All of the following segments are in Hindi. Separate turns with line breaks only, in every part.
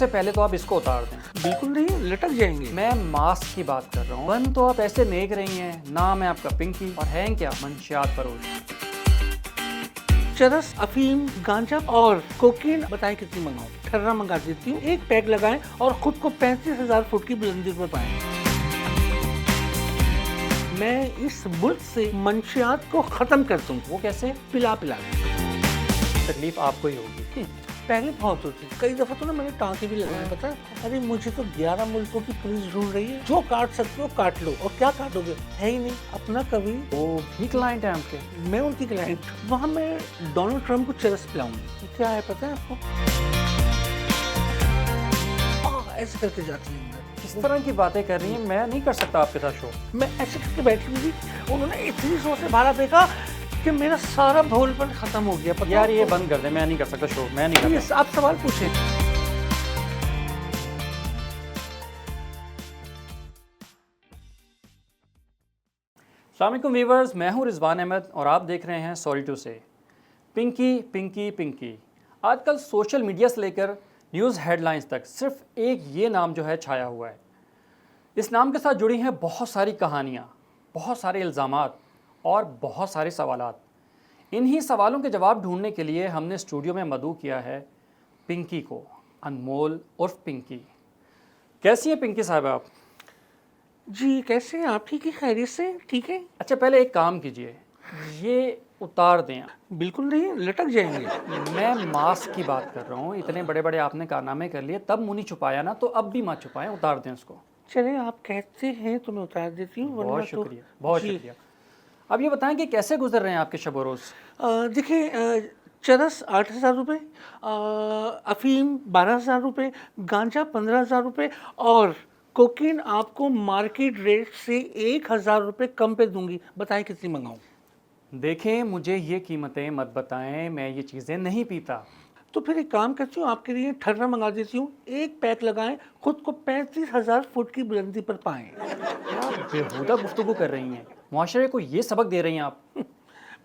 सबसे पहले तो आप इसको उतार दें।
बिल्कुल नहीं, लटक जाएंगे।
मैं मास्क की बात कर रहा हूँ। बन तो आप ऐसे नेक रही हैं, नाम है आपका पिंकी और हैं क्या मंशियात फरोश।
चरस, अफीम, गांजा और कोकीन बताएं कितनी मंगाऊं? ठर्रा मंगा देती हूँ। एक पैक लगाएं और खुद को 35,000 फुट की बुलंदी पर पाएं। मैं इस मुल्क से मंशियात को खत्म कर दूं।
वो कैसे?
पिला पिला के।
तकलीफ आपको ही होगी।
पहले बहुत होती, कई दफा तो ना मैंने टाँके भी लगाए, पता है? अरे मुझे तो 11 मुल्कों की पुलिस ढूंढ रही है। जो काट सकते हो काट लो, और क्या काटोगे? है ही नहीं अपना। कभी
वो भी क्लाइंट है आपके?
मैं उनकी क्लाइंट। वहाँ मैं डोनाल्ड ट्रम्प को चरस पिलाऊंगी। क्या है पता है आपको? ऐसे करके जाती है।
किस तरह की बातें कर रही हैं? मैं नहीं कर सकता आपके साथ शो।
मैं ऐसे करके बैठी हुई, उन्होंने इतनी जोर से भाला फेंका कि मेरा सारा भोलपन खत्म हो गया।
यार ये बंद कर दे, मैं नहीं कर सकता शो, मैं नहीं कर सकता।
आप सवाल पूछे।
अस्सलाम वालेकुम व्यूअर्स, मैं हूं रिजवान अहमद और आप देख रहे हैं सॉरी टू से। पिंकी पिंकी पिंकी, आजकल सोशल मीडिया से लेकर न्यूज़ हेडलाइंस तक सिर्फ एक ये नाम जो है छाया हुआ है। इस नाम के साथ जुड़ी हैं बहुत सारी कहानियाँ, बहुत सारे इल्ज़ामात और बहुत सारे सवालात। इन्हीं सवालों के जवाब ढूंढने के लिए हमने स्टूडियो में मदऊ किया है पिंकी को, अनमोल उर्फ पिंकी। कैसी हैं पिंकी साहब आप?
जी कैसे हैं आप? ठीक है, खैरियत से? ठीक है।
अच्छा पहले एक काम कीजिए, ये उतार दें।
बिल्कुल नहीं, लटक जाएंगे।
मैं मास्क की बात कर रहा हूँ। इतने बड़े बड़े आपने कारनामे कर लिए, तब मुंह नहीं छुपाया ना, तो अब भी मत छुपाएं, उतार दें उसको।
चलिए आप कहते हैं तो मैं उतार देती हूँ।
बहुत शुक्रिया, बहुत शुक्रिया। अब ये बताएं कि कैसे गुजर रहे हैं आपके शब रोज़?
देखिए, चरस 8,000 रुपये, अफीम 12,000 रुपये, गांजा 15,000 रुपये और कोकीन आपको मार्केट रेट से 1,000 रुपये कम पे दूंगी। बताएं कितनी मंगाऊं?
देखें, मुझे ये कीमतें मत बताएं, मैं ये चीज़ें नहीं पीता।
तो फिर एक काम करती हूँ, आपके लिए ठर्रा मंगा देती हूँ। एक पैक लगाएं, खुद को 35,000 फुट की बुलंदी पर पाएं।
क्या बेहुदा गुफ्तगू कर रही हैं? मुआशरे को ये सबक दे रही हैं आप?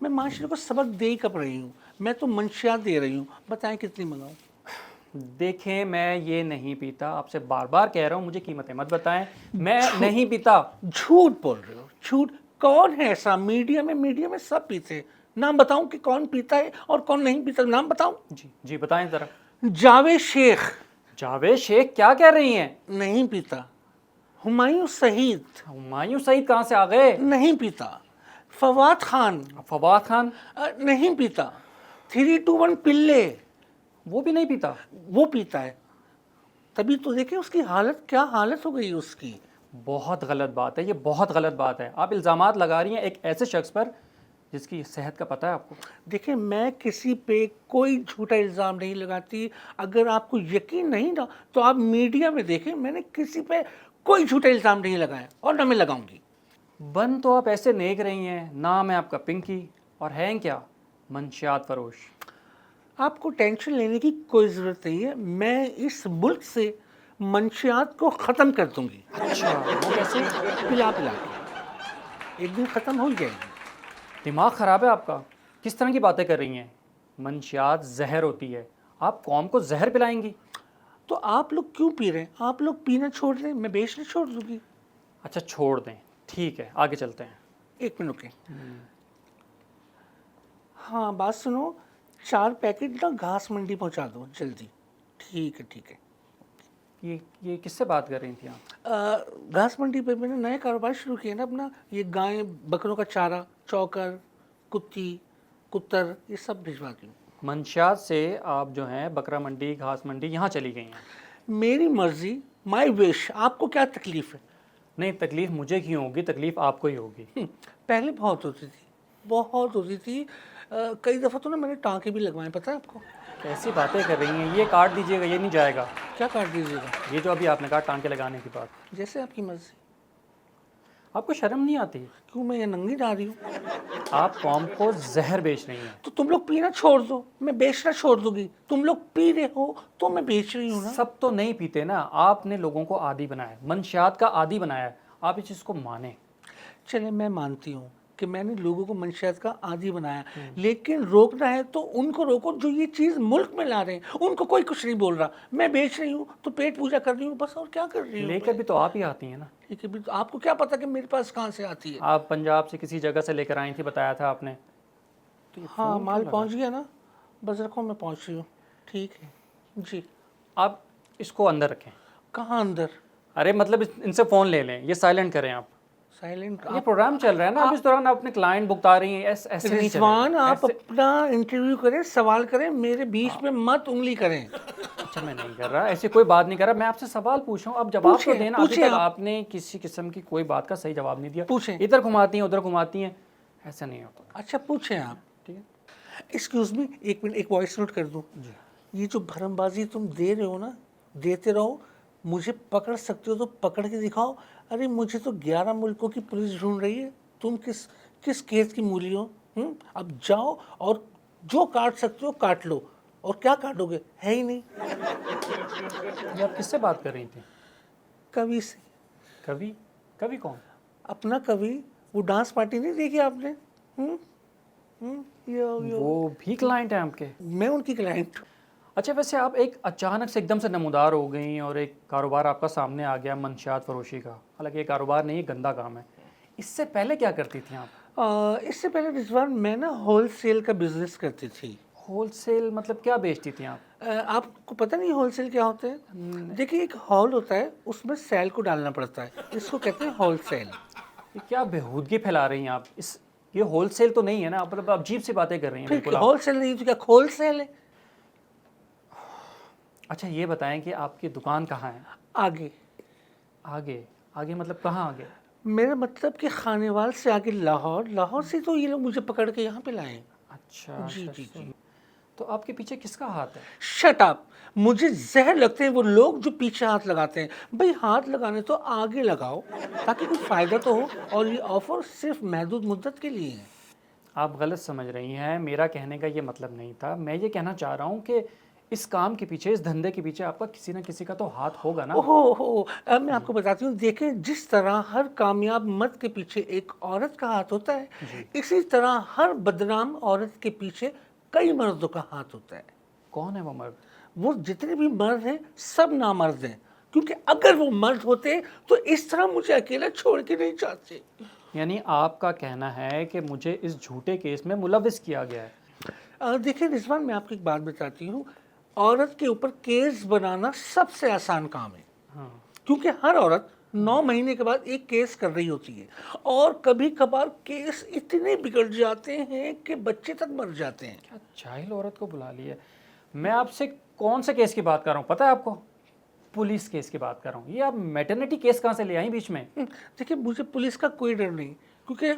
मैं माशरे को सबक दे ही कब रही हूँ? मैं तो मंशियात दे रही हूँ। बताएं कितनी मंगाऊं?
देखें, मैं ये नहीं पीता, आपसे बार बार कह रहा हूँ, मुझे कीमतें मत बताएं, मैं नहीं पीता।
झूठ बोल रहे हो, झूठ। कौन है ऐसा? मीडिया में सब पीते हैं। नाम बताऊं कि कौन पीता है और कौन नहीं पीता? नाम बताऊं?
जी जी बताएं ज़रा।
जावेद शेख।
जावेद शेख क्या कह रही हैं?
नहीं पीता। हुमायूं सईद।
हुमायूं सईद कहाँ से आ गए?
नहीं पीता। फवाद खान।
फवाद खान?
नहीं पीता। 321 पिल्ले।
वो भी नहीं पीता?
वो पीता है। तभी तो देखिए उसकी हालत, क्या हालत हो गई उसकी।
बहुत गलत बात है, ये बहुत गलत बात है। आप इल्ज़ामात लगा रही हैं एक ऐसे शख्स पर जिसकी सेहत का पता है आपको।
देखिए, मैं किसी पे कोई झूठा इल्ज़ाम नहीं लगाती। अगर आपको यकीन नहीं ना तो आप मीडिया में देखें, मैंने किसी पे कोई झूठा इल्ज़ाम नहीं लगाया और ना मैं लगाऊंगी।
बन तो आप ऐसे नेक रही हैं, नाम है आपका पिंकी और हैं क्या मंशियात फरोश।
आपको टेंशन लेने की कोई ज़रूरत नहीं है। मैं इस मुल्क से मंशियात को ख़त्म कर दूंगी।
अच्छा, वो कैसे?
पिला पिला के एक दिन ख़त्म हो ही जाएगी।
दिमाग ख़राब है आपका? किस तरह की बातें कर रही हैं? मंशियात जहर होती है, आप कौम को जहर पिलाएंगी?
तो आप लोग क्यों पी रहे हैं? आप लोग पीना छोड़ दें, मैं बेचना छोड़ दूंगी।
अच्छा छोड़ दें, ठीक है, आगे चलते हैं।
एक मिनट के। हाँ बात सुनो, 4 पैकेट ना घास मंडी पहुंचा दो जल्दी। ठीक है ठीक है।
ये किससे बात कर रही थी आप?
घास मंडी पे मैंने नया कारोबार शुरू किया ना अपना। ये गाय बकरों का चारा, चौकर, कुत्ती, कुत्तर, ये सब भिजवाती हूँ।
मंशियात से आप जो हैं बकरा मंडी, घास मंडी यहाँ चली गई हैं।
मेरी मर्जी, माई विश। आपको क्या तकलीफ है?
नहीं, तकलीफ़ मुझे क्यों होगी, तकलीफ़ आपको ही होगी।
पहले बहुत होती थी, बहुत होती थी। कई दफ़ा तो ना मैंने टाँके भी लगवाए, पता है आपको?
कैसी बातें कर रही हैं? ये काट दीजिएगा, ये नहीं जाएगा।
क्या काट दीजिएगा?
ये जो अभी आपने कहा टांके लगाने की बात,
जैसे आपकी मर्जी।
आपको शर्म नहीं आती?
क्यों, मैं ये नंगी जा रही हूँ?
आप कौम को जहर बेच रही हैं।
तो तुम लोग पीना छोड़ दो, मैं बेचना छोड़ दूंगी। तुम लोग पी रहे हो तो मैं बेच रही हूँ ना।
सब तो नहीं पीते ना, आपने लोगों को आदी बनाया, मंशियात का आदी बनाया है। आप इस चीज़ को माने।
चले मैं मानती हूँ, कि मैंने लोगों को मंशियात का आदी बनाया, लेकिन रोकना है तो उनको रोको जो ये चीज़ मुल्क में ला रहे हैं। उनको कोई कुछ नहीं बोल रहा, मैं बेच रही हूँ तो पेट पूजा कर रही हूँ बस, और क्या कर रही हूँ।
लेकर भी तो आप ही आती हैं ना।
ठीक है, भी तो आपको क्या पता कि मेरे पास कहाँ से आती है।
आप पंजाब से किसी जगह से लेकर आई थी, बताया था आपने। तो ये
हाँ,
फ़ोन
माल
क्यों
पहुँच गया ना, बस रखो मैं पहुँच रही हूँ। ठीक है जी।
लगा? आप इसको अंदर रखें।
कहाँ अंदर?
अरे मतलब इनसे फ़ोन ले लें, ये साइलेंट करें आप।
साइलेंट?
ये प्रोग्राम चल रहा है ना, आप इस दौरान आप अपने क्लाइंट भुगता रही हैं, ऐसे नहीं
रिजवान,
चलेगा।
आप अपना इंटरव्यू करें, सवाल करें, मेरे बीच में मत उंगली करें।
अच्छा, मैं नहीं कर रहा, ऐसी कोई बात नहीं कर रहा, मैं आपसे सवाल पूछ रहा हूँ, आप जवाब तो
पूछें,
देना। अभी
पूछें
तक
आप।
आपने किसी किस्म की कोई बात का सही जवाब नहीं दिया।
पूछें।
इधर घुमाती हैं, उधर घुमाती हैं, ऐसा नहीं होता।
अच्छा पूछें आप।
ठीक है
एक्सक्यूज मी, एक मिनट, एक वॉइस नोट कर दूं।
जी।
ये जो भरमबाजी तुम दे रहे हो ना, देते रहो। मुझे पकड़ सकते हो तो पकड़ के दिखाओ। अरे मुझे तो 11 मुल्कों की पुलिस ढूंढ रही है, तुम किस किस केस की मूली हो? अब जाओ और जो काट सकते हो काट लो। और क्या काटोगे, है ही नहीं।
ये आप किससे बात कर रही थी?
कवि से।
कवि? कवि कौन?
अपना कवि, वो डांस पार्टी नहीं देखी आपने? यो।
वो भी क्लाइंट है आपके?
मैं उनकी क्लाइंट।
अच्छा, वैसे आप एक अचानक से एकदम से नमूदार हो गई और एक कारोबार आपका सामने आ गया, मंशियात फरोशी का। हालांकि ये कारोबार नहीं, गंदा काम है। इससे पहले क्या करती थी आप?
इससे पहले रिजवान, मैं ना होलसेल का बिजनेस करती थी।
होलसेल मतलब क्या बेचती थी आप?
आपको पता नहीं होलसेल क्या होता है? देखिए, एक हॉल होता है, उसमें सेल को डालना पड़ता है, इसको कहते हैं होलसेल।
ये क्या बेहूदगी फैला रही हैं आप? ये होलसेल तो नहीं है ना, मतलब आप अजीब सी बातें कर रही हैं
फिर
बिल्कुल आप।
होलसेल नहीं तो क्या खोलसेल है?
अच्छा, ये बताएं कि आपकी दुकान कहाँ है?
आगे।
आगे? आगे मतलब कहाँ आगे?
मेरा मतलब कि खानेवाल से आगे लाहौर, लाहौर से तो ये लोग मुझे पकड़ के यहाँ पे लाए।
अच्छा
जी
अच्छा,
जी
अच्छा।
जी।
तो आपके पीछे किसका हाथ है?
Shut up. मुझे जहर लगते हैं वो लोग जो पीछे हाथ लगाते हैं। भाई हाथ लगाने तो आगे लगाओ ताकि कुछ फ़ायदा तो हो, और ये ऑफर सिर्फ महदूद मुद्दत के लिए है।
आप गलत समझ रही हैं, मेरा कहने का ये मतलब नहीं था। मैं ये कहना चाह रहा हूँ कि इस काम के पीछे, इस धंधे के पीछे आपका किसी ना किसी का तो हाथ होगा ना।
ओहो, अब मैं आपको बताती हूँ। देखें, जिस तरह हर कामयाब मर्द के पीछे एक औरत का हाथ होता है, इसी तरह हर बदनाम औरत के पीछे कई मर्दों का हाथ होता है।
कौन है वो मर्द?
वो जितने भी मर्द हैं सब नामर्द हैं, क्योंकि अगर वो मर्द होते तो इस तरह मुझे अकेला छोड़ के नहीं जाते।
यानी आपका कहना है कि मुझे इस झूठे केस में मुलविस किया गया है।
देखिए रिजवान, मैं आपको एक बात बताती हूँ। औरत के ऊपर केस बनाना सबसे आसान काम है,
हाँ।
क्योंकि हर औरत 9 महीने के बाद एक केस कर रही होती है, और कभी कभार केस इतने बिगड़ जाते हैं कि बच्चे तक मर जाते हैं।
क्या जाहिल औरत को बुला लिया? मैं आपसे कौन से केस की बात कर रहा हूँ पता है आपको? पुलिस केस की बात कर रहा हूँ। ये आप मैटरनिटी केस कहाँ से ले आई बीच में?
देखिए, मुझे पुलिस का कोई डर नहीं, क्योंकि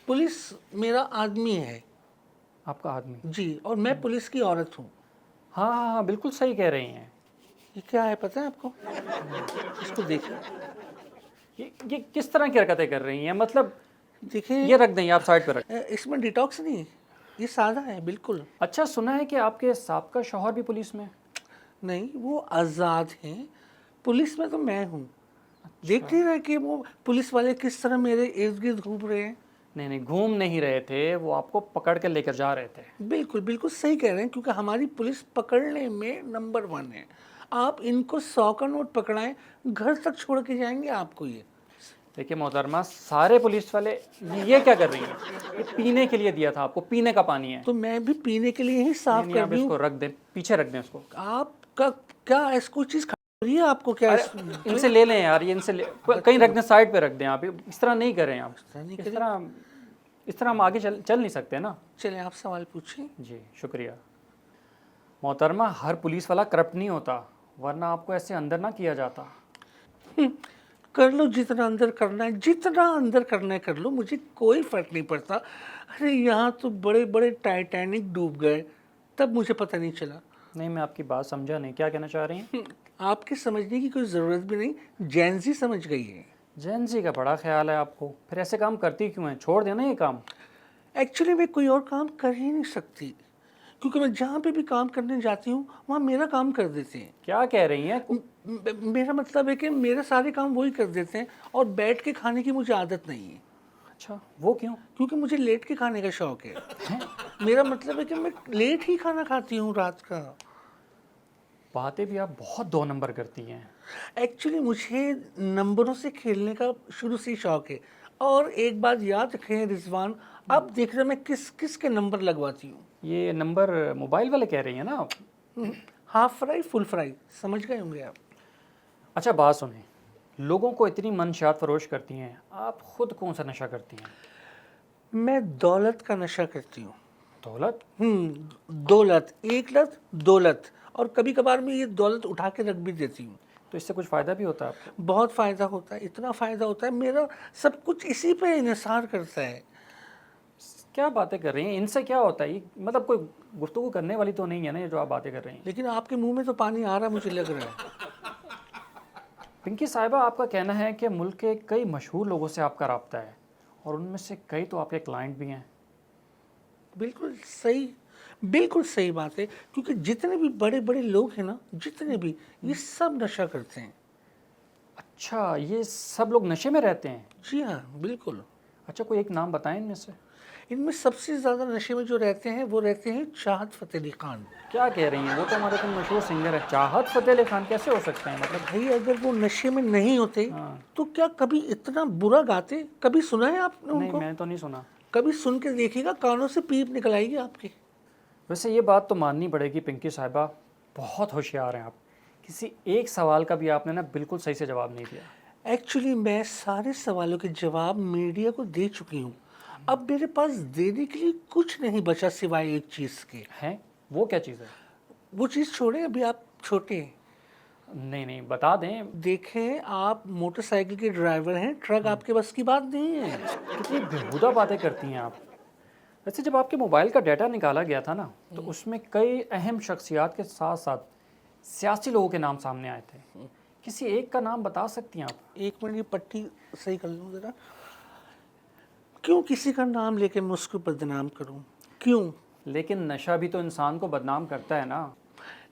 पुलिस मेरा आदमी है।
आपका आदमी?
जी, और मैं पुलिस की औरत हूँ।
हाँ हाँ हाँ, बिल्कुल सही कह रही हैं।
ये क्या है पता है आपको? इसको देखिए।
ये किस तरह की हरकतें कर रही हैं? मतलब
देखिए,
ये रख दें, आप साइड पे रख।
इसमें डिटॉक्स नहीं है, ये सादा है बिल्कुल।
अच्छा, सुना है कि आपके साबका शौहर भी पुलिस में?
नहीं, वो आज़ाद हैं। पुलिस में तो मैं हूँ। देख नहीं रहे कि वो पुलिस वाले किस तरह मेरे इर्द गिर्द घूम रहे हैं?
नहीं नहीं, घूम नहीं रहे थे, वो आपको पकड़ के लेकर जा रहे थे।
बिल्कुल बिल्कुल सही कह रहे हैं, क्योंकि हमारी पुलिस पकड़ने में नंबर 1 है। आप इनको 100 का नोट पकड़ाएं, घर तक छोड़ के जाएंगे आपको ये।
देखिए मोहतरमा, सारे पुलिस वाले ये क्या कर रही हैं? ये पीने के लिए दिया था आपको, पीने का पानी है।
तो मैं भी पीने के लिए ही साफ
नहीं,
कर
आप
दूं।
इसको रख दें, पीछे रख दें उसको।
आपका क्या ऐसी कोई चीज़ खा रही है आपको क्या?
इनसे ले लें यार, ये इनसे कहीं रख दें, साइड पे रख दें। आप इस तरह नहीं करें आप। इस तरह हम आगे चल नहीं सकते ना।
चले, आप सवाल पूछिए।
जी शुक्रिया। मोहतरमा, हर पुलिस वाला करप्ट नहीं होता, वरना आपको ऐसे अंदर ना किया जाता।
कर लो जितना अंदर करना है, जितना अंदर करना है कर लो, मुझे कोई फर्क नहीं पड़ता। अरे यहाँ तो बड़े बड़े टाइटैनिक डूब गए, तब मुझे पता नहीं चला।
नहीं, मैं आपकी बात समझा नहीं, क्या कहना चाह रही हैं?
आपके समझने की कोई ज़रूरत भी नहीं, जैनजी समझ गई है।
जैन जी का बड़ा ख्याल है आपको, फिर ऐसे काम करती क्यों हैं? छोड़ देना ये काम।
एक्चुअली मैं कोई और काम कर ही नहीं सकती, क्योंकि मैं जहाँ पे भी काम करने जाती हूँ वहाँ मेरा काम कर देते हैं।
क्या कह रही हैं?
मेरा मतलब है कि मेरे सारे काम वही कर देते हैं, और बैठ के खाने की मुझे आदत नहीं है।
अच्छा, वो क्यों?
क्योंकि मुझे लेट के खाने का शौक है। मेरा मतलब है कि मैं लेट ही खाना खाती हूँ रात का।
बातें भी आप बहुत 2 नंबर करती हैं।
एक्चुअली मुझे नंबरों से खेलने का शुरू से ही शौक है। और एक बात याद रखें रिजवान, अब देख रहे हैं मैं किस किस के नंबर लगवाती हूँ।
ये नंबर मोबाइल वाले कह रही हैं ना आप?
हाफ फ्राई फुल फ्राई समझ गए होंगे आप।
अच्छा बात सुनिए, लोगों को इतनी मनशात फरोश करती हैं, आप खुद कौन सा नशा करती हैं?
मैं दौलत का नशा करती हूँ।
दौलत?
दौलत, एक लत दौलत, और कभी कभार मैं ये दौलत उठा के रख भी देती हूँ।
तो इससे कुछ फ़ायदा भी होता है आपको?
बहुत फ़ायदा होता है, इतना फ़ायदा होता है, मेरा सब कुछ इसी पे इन्हिसार करता है।
क्या बातें कर रही हैं? इनसे क्या होता है? ये मतलब कोई गुफ्तगू करने वाली तो नहीं है ना ये जो आप बातें कर रही हैं?
लेकिन आपके मुंह में तो पानी आ रहा मुझे लग रहा है।
पिंकी साहिबा, आपका कहना है कि मुल्क के कई मशहूर लोगों से आपका राब्ता है और उनमें से कई तो आपके क्लाइंट भी हैं।
बिल्कुल सही, बिल्कुल सही बात है, क्योंकि जितने भी बड़े बड़े लोग हैं ना, जितने भी, ये सब नशा करते हैं।
अच्छा, ये सब लोग नशे में रहते हैं?
जी हाँ, बिल्कुल।
अच्छा, कोई एक नाम बताएं इनमें से।
इनमें सबसे ज़्यादा नशे में जो रहते हैं वो रहते हैं चाहत फ़तेह अली खान।
क्या कह रही हैं? वो तो हमारे इतने मशहूर सिंगर है। चाहत फ़तेह अली खान कैसे हो सकते हैं? मतलब
भाई अगर वो नशे में नहीं होते
हाँ।
तो क्या कभी इतना बुरा गाते? कभी सुना है आपने
नहीं,
उनको?
मैंने तो नहीं सुना।
कभी सुन के देखिएगा, कानों से पीप निकल आएगी आपके।
वैसे ये बात तो माननी पड़ेगी पिंकी साहिबा, बहुत होशियार हैं आप। किसी एक सवाल का भी आपने ना बिल्कुल सही से जवाब नहीं दिया।
एक्चुअली मैं सारे सवालों के जवाब मीडिया को दे चुकी हूँ। अब मेरे पास देने के लिए कुछ नहीं बचा सिवाय एक चीज़ के।
हैं? वो क्या चीज़ है?
वो चीज़ छोड़ें, अभी आप छोटे हैं।
नहीं नहीं, बता दें।
देखें, आप मोटरसाइकिल के ड्राइवर हैं, ट्रक आपके बस की बात नहीं है।
कितनी बेहुदा बातें करती हैं आप। वैसे जब आपके मोबाइल का डाटा निकाला गया था ना, तो उसमें कई अहम शख्सियात के साथ साथ सियासी लोगों के नाम सामने आए थे। किसी एक का नाम बता सकती हैं आप?
एक मिनट, ये पट्टी सही कर लूँ ज़रा। क्यों किसी का नाम लेके मैं उसको बदनाम करूँ? क्यों?
लेकिन नशा भी तो इंसान को बदनाम करता है ना।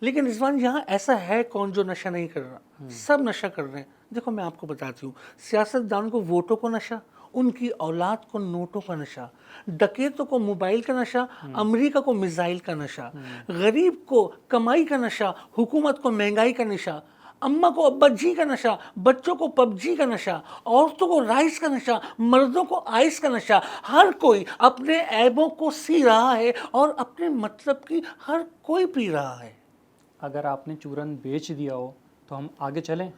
लेकिन रिजवान, यहाँ ऐसा है कौन जो नशा नहीं कर रहा? सब नशा कर रहे हैं। देखो मैं आपको बताती हूँ, सियासतदान को वोटों को नशा, उनकी औलाद को नोटों का नशा, डकैतों को मोबाइल का नशा, अमेरिका को मिसाइल का नशा, गरीब को कमाई का नशा, हुकूमत को महंगाई का नशा, अम्मा को अब्बा जी का नशा, बच्चों को पबजी का नशा, औरतों को राइस का नशा, मर्दों को आइस का नशा। हर कोई अपने ऐबों को सी रहा है और अपने मतलब की हर कोई पी रहा है।
अगर आपने चूरन बेच दिया हो तो हम आगे चलें?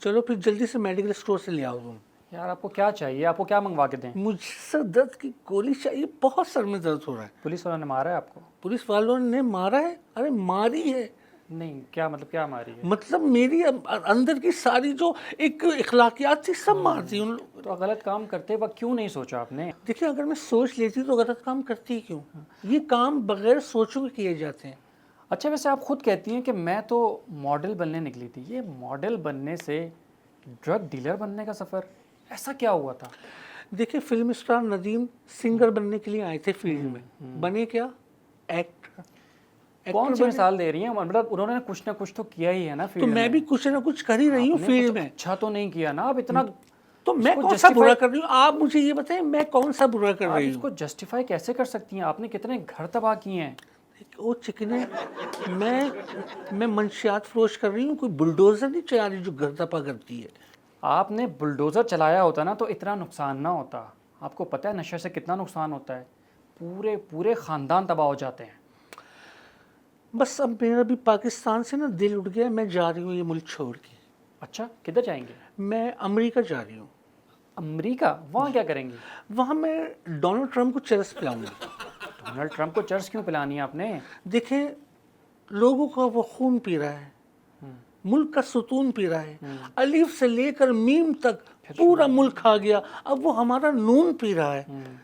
चलो फिर जल्दी से मेडिकल स्टोर से ले आओ तुम।
यार आपको क्या चाहिए? आपको क्या मंगवा के दें?
मुझे सर दर्द की गोली चाहिए, बहुत सर में दर्द हो रहा है।
पुलिस वालों ने मारा है आपको?
पुलिस वालों ने मारा है? अरे मारी है।
नहीं, क्या मतलब क्या मारी है?
मतलब मेरी अंदर की सारी जो एक इखलाकियात थी सब मार दी उन लोगों ने।
तो गलत काम करते वक्त क्यों नहीं सोचा आपने?
देखिए, अगर मैं सोच लेती तो गलत काम करती ही क्यों? ये काम बगैर सोचों के किए जाते हैं।
अच्छा, वैसे आप खुद कहती हैं कि मैं तो मॉडल बनने निकली थी। ये मॉडल बनने से ड्रग डीलर बनने का सफ़र ऐसा क्या हुआ था?
देखिए, फिल्म स्टार नदीम सिंगर बनने के लिए आए थे फील्ड में, बने क्या? एक्टर।
कौन सी मिसाल दे रही हैं? मतलब उन्होंने कुछ ना कुछ तो किया ही है ना
तो
फील्ड
मैं
में।
भी कुछ ना कुछ कर ही रही हूँ
आपने
फील्ड
कुछ
में।
अच्छा तो नहीं किया ना आप इतना।
तो मैं
इसको
कौन सा बुरा
justify-
कर रही हूँ? आप मुझे ये बताएं, मैं कौन सा बुरा कर
आप
रही हूँ?
इसको जस्टिफाई कैसे कर सकती हैं? आपने कितने घर तबाह किए हैं।
वो चिकने, मैं मंशियात फरोश कर रही हूँ, कोई बुलडोजर नहीं चला रही जो घर दपा करती है।
आपने बुलडोज़र चलाया होता ना तो इतना नुकसान ना होता। आपको पता है नशे से कितना नुकसान होता है? पूरे पूरे ख़ानदान तबाह हो जाते हैं।
बस अब मेरा भी पाकिस्तान से ना दिल उठ गया, मैं जा रही हूँ ये मुल्क छोड़ के।
अच्छा, किधर जाएंगे?
मैं अमेरिका जा रही हूँ।
अमेरिका? वहाँ क्या करेंगी?
वहाँ मैं डोनाल्ड ट्रंप को चरस पिलाऊंगी।
डोनाल्ड ट्रंप को चर्च क्यों पिलानी है आपने?
देखें, लोगों का वो खून पी रहा है, मुल्क का सुतून पी रहा है, अलीफ से लेकर मीम तक पूरा मुल्क खा गया, अब वो हमारा नून पी रहा है।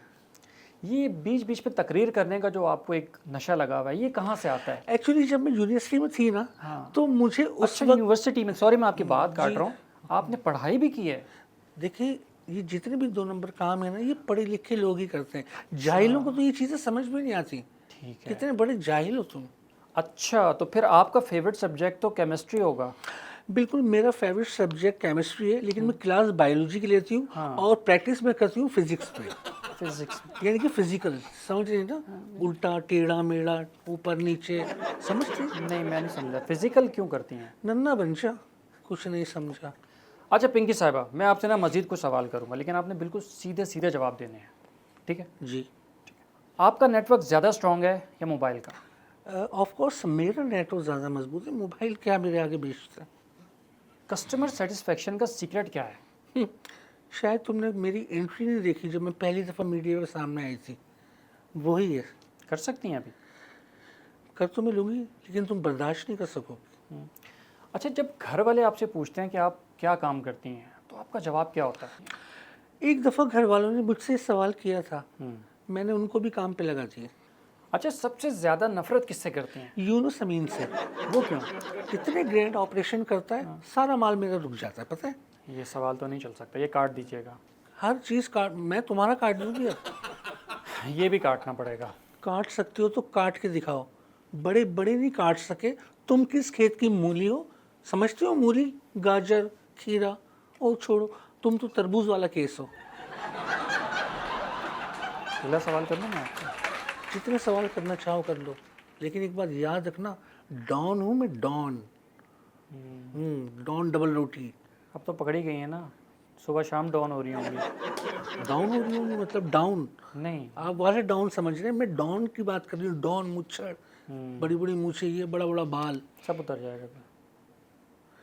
ये बीच बीच पे तकरीर करने का जो आपको एक नशा लगा हुआ है, ये कहाँ से आता है?
एक्चुअली जब मैं यूनिवर्सिटी में थी ना, तो मुझे उस
अच्छा,
वक्त,
यूनिवर्सिटी में, सॉरी मैं आपकी बात काट रहा हूँ, आपने पढ़ाई भी की है?
देखिए, ये जितने भी 2 नंबर काम है ना, ये पढ़े लिखे लोग ही करते हैं। जाहिलों को तो ये चीज़ें समझ में नहीं आती।
ठीक है।
कितने बड़े जाहिल हो तुम।
अच्छा, तो फिर आपका फेवरेट सब्जेक्ट तो केमिस्ट्री होगा?
बिल्कुल मेरा फेवरेट सब्जेक्ट केमिस्ट्री है, लेकिन मैं क्लास बायोलॉजी की लेती हूँ
हाँ।
और प्रैक्टिस में करती हूँ फिजिक्स पे,
फिजिक्स।
यानी कि फिजिकल, समझ रहे हैं ना, उल्टा टेढ़ा मेढ़ा ऊपर नीचे, समझते हैं?
नहीं मैं नहीं समझा, फिजिकल क्यों करती हैं?
नन्ना बन जा, कुछ नहीं समझा।
अच्छा पिंकी साहिबा, मैं आपसे ना मजीद कुछ सवाल करूंगा, लेकिन आपने बिल्कुल सीधे सीधे जवाब देने हैं, ठीक है?
जी।
आपका नेटवर्क ज़्यादा स्ट्रांग है या मोबाइल का?
ऑफ कोर्स मेरा नेटवर्क ज़्यादा मजबूत है, मोबाइल क्या मेरे आगे बेचता है।
कस्टमर सेटिस्फेक्शन का सीक्रेट क्या है?
शायद तुमने मेरी एंट्री नहीं देखी जब मैं पहली दफ़ा मीडिया के सामने आई थी, वही है।
कर सकती हैं अभी?
कर तो मैं लूँगी, लेकिन तुम बर्दाश्त नहीं कर सकोगे।
अच्छा, जब घर वाले आपसे पूछते हैं कि आप क्या काम करती हैं, तो आपका जवाब क्या होता है?
एक दफ़ा घर वालों ने मुझसे सवाल किया था, मैंने उनको भी काम पे लगा दिया।
अच्छा, सबसे ज़्यादा नफरत किससे करती हैं?
यूनुस अमीन से।
वो क्यों?
इतने ग्रैंड ऑपरेशन करता है, सारा माल मेरा रुक जाता है, पता है?
ये सवाल तो नहीं चल सकता, ये काट दीजिएगा।
हर चीज़ काट, मैं तुम्हारा काट दूँगी अब।
ये भी काटना पड़ेगा।
काट सकते हो तो काट के दिखाओ, बड़े बड़े नहीं काट सके। तुम किस खेत की मूली हो, समझते हो? मूली, गाजर, खीरा, ओ छोड़ो, तुम तो तरबूज वाला केस हो।
अगला सवाल कर लूँ मैं आपसे?
जितने सवाल करना चाहो कर लो, लेकिन एक बात याद रखना, डॉन हूँ मैं, डॉन। डॉन डबल रोटी।
अब तो पकड़ी गई है ना, सुबह शाम डाउन हो रही होंगी।
डाउन हो रही होंगी मतलब डाउन,
नहीं।
आप वाले डाउन समझ रहे हैं, मैं डॉन की बात कर रही हूँ। डॉन मुच्छर, बड़ी बड़ी मूछें, ये बड़ा बड़ा बाल।
सब उतर जाएगा फिर,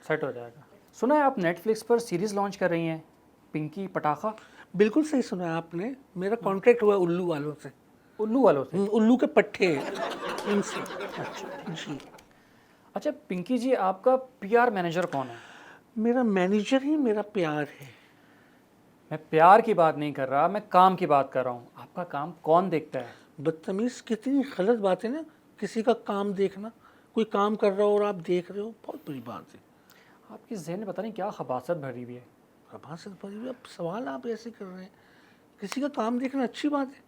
सेट हो जाएगा। सुना है आप नेटफ्लिक्स पर सीरीज़ लॉन्च कर रही हैं, पिंकी पटाखा?
बिल्कुल सही सुना है आपने, मेरा कॉन्ट्रैक्ट हुआ है उल्लू वालों से।
उल्लू वालों से?
उल्लू के पट्टे इनसे।
अच्छा
जी।
अच्छा पिंकी जी, आपका पीआर मैनेजर कौन है?
मेरा मैनेजर ही मेरा प्यार है।
मैं प्यार की बात नहीं कर रहा, मैं काम की बात कर रहा हूँ। आपका काम कौन देखता है?
बदतमीज़, कितनी गलत बात है ना, किसी का काम देखना। कोई काम कर रहा हो और आप देख रहे हो, बहुत बड़ी बात है।
आपके जहन में पता नहीं क्या खबासत भरी हुई है।
खबासत भरी हुई, अब सवाल आप ऐसे कर रहे हैं। किसी का काम देखना अच्छी बात है।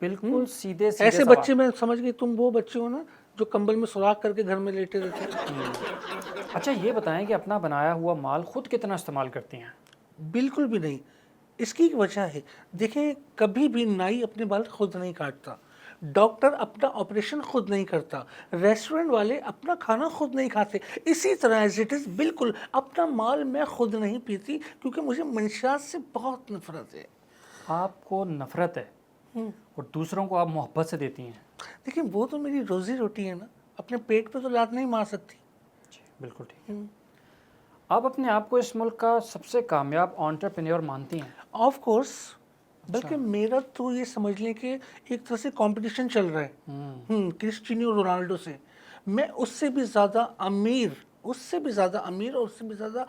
बिल्कुल सीधे सीधे
ऐसे
सवाल।
बच्चे, मैं समझ गई तुम वो बच्चे हो ना जो कंबल में सुराख करके घर में लेटे रहते हैं।
अच्छा ये बताएं कि अपना बनाया हुआ माल खुद कितना इस्तेमाल करती हैं?
बिल्कुल भी नहीं। इसकी एक वजह है, देखें, कभी भी नाई अपने बाल खुद नहीं काटता, डॉक्टर अपना ऑपरेशन खुद नहीं करता, रेस्टोरेंट वाले अपना खाना खुद नहीं खाते। इसी तरह एज इट इज़, बिल्कुल अपना माल मैं खुद नहीं पीती, क्योंकि मुझे मंशात से बहुत नफरत है।
आपको नफरत है और दूसरों को आप मोहब्बत से देती हैं।
देखिए, वो तो मेरी रोजी रोटी है ना, अपने पेट पे तो लात नहीं मार सकती।
जी बिल्कुल ठीक। आप अपने आप को इस मुल्क का सबसे कामयाब एंटरप्रेन्योर मानती हैं?
ऑफ कोर्स, बल्कि मेरा तो ये समझ लें कि एक तरह से कंपटीशन चल रहा है क्रिस्टियानो रोनाल्डो से। मैं उससे भी ज़्यादा अमीर, उससे भी ज़्यादा अमीर और उससे भी ज़्यादा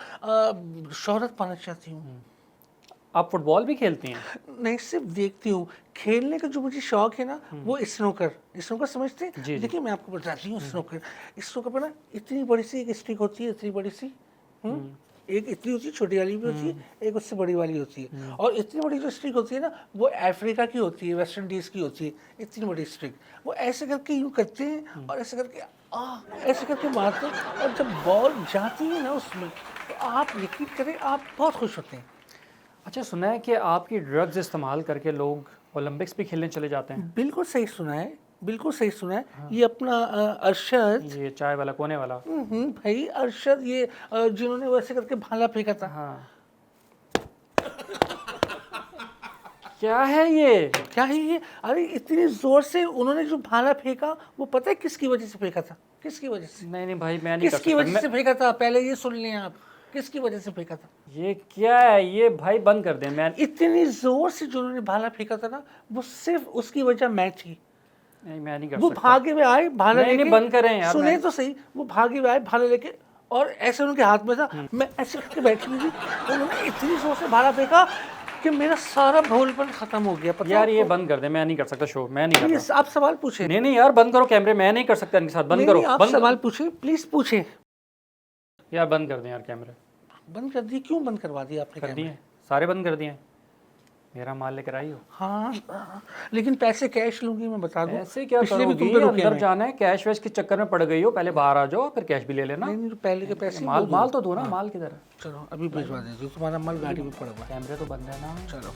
शोहरत पाना चाहती हूँ।
आप फुटबॉल भी खेलती हैं?
नहीं, सिर्फ देखती हूँ। खेलने का जो मुझे शौक है ना, वो स्नूकर। स्नूकर समझते हैं?
जी।
देखिए, मैं आपको बताती हूँ स्नूकर। स्नूकर पर ना इतनी बड़ी सी एक स्टिक होती है, इतनी बड़ी सी। एक इतनी होती है, छोटी वाली भी होती है, एक उससे बड़ी वाली होती है। और इतनी बड़ी जो स्टिक होती है ना, वो अफ्रीका की होती है, वेस्ट इंडीज़ की होती है। इतनी बड़ी स्टिक, वो ऐसे करके यूँ करते हैं और ऐसे करके ऐसे करके मारते हैं, और जब बॉल जाती है ना उसमें, तो आप यकीन करें, आप बहुत खुश होते हैं।
अच्छा सुना है कि आपकी ड्रग्स इस्तेमाल करके लोग ओलंपिक्स भी खेलने चले जाते हैं?
बिल्कुल सही सुना है, बिल्कुल सही सुना है। ये अपना अरशद,
ये चाय वाला, कोने वाला?
भाई अरशद, ये जिन्होंने वैसे करके भाला फेंका था।
हाँ। क्या है ये?
क्या है ये? अरे इतनी जोर से उन्होंने जो भाला फेंका, वो पता है किसकी वजह से फेंका था? किसकी वजह से?
नहीं नहीं भाई, मैं नहीं कर
किसकी
सकता।
वजह से फेंका था? पहले ये सुन लें आप, किसकी वजह से फेंका था?
ये क्या है ये भाई, बंद कर दें। मैं
इतनी जोर से जो उन्होंने भाला फेंका था ना, वो सिर्फ उसकी वजह मैं थी।
नहीं, मैं नहीं कर
वो
सकता।
भागे हुए आए भाला
नहीं,
लेके।
नहीं, बंद करें यार,
सुने
मैं-
तो सही, वो भागे हुए आए भाला लेके, और ऐसे उनके हाथ में था। मैं ऐसे करके बैठी हुई थी, उन्होंने इतनी जोर से भाला फेंका कि मेरा सारा भोलपन खत्म हो गया। पता
यार
है
ये
आपको?
बंद कर दे, मैं नहीं कर सकता शो, मैं नहीं कर
प्लीज आप सवाल पूछे।
नहीं नहीं यार, बंद करो कैमरे, मैं नहीं कर सकता इनके साथ। बंद करो,
आप
बंद
सवाल पूछे, प्लीज पूछे।
यार बंद कर दें यार कैमरे।
बंद कर दी? क्यों बंद करवा दिया आपने
कर
कैमरे?
दिए सारे, बंद कर दिए। मेरा माल लेकर आई हो?
हाँ, लेकिन पैसे कैश लूंगी, मैं बता दूं।
ऐसे क्या
पिछले भी
करोगी?
तुम पे रुके
अंदर
हैं।
जाना है, कैश वैश के चक्कर में पड़ गई हो, पहले बाहर आ जाओ फिर कैश भी ले लेना।
नहीं नहीं, पहले के पैसे
माल
वो दो।
माल तो दो ना, माल किधर है?
चलो अभी भिजवा देती हूँ, तुम्हारा माल गाड़ी में पड़ा हुआ है।
कैमरे तो बंद है ना।
चलो।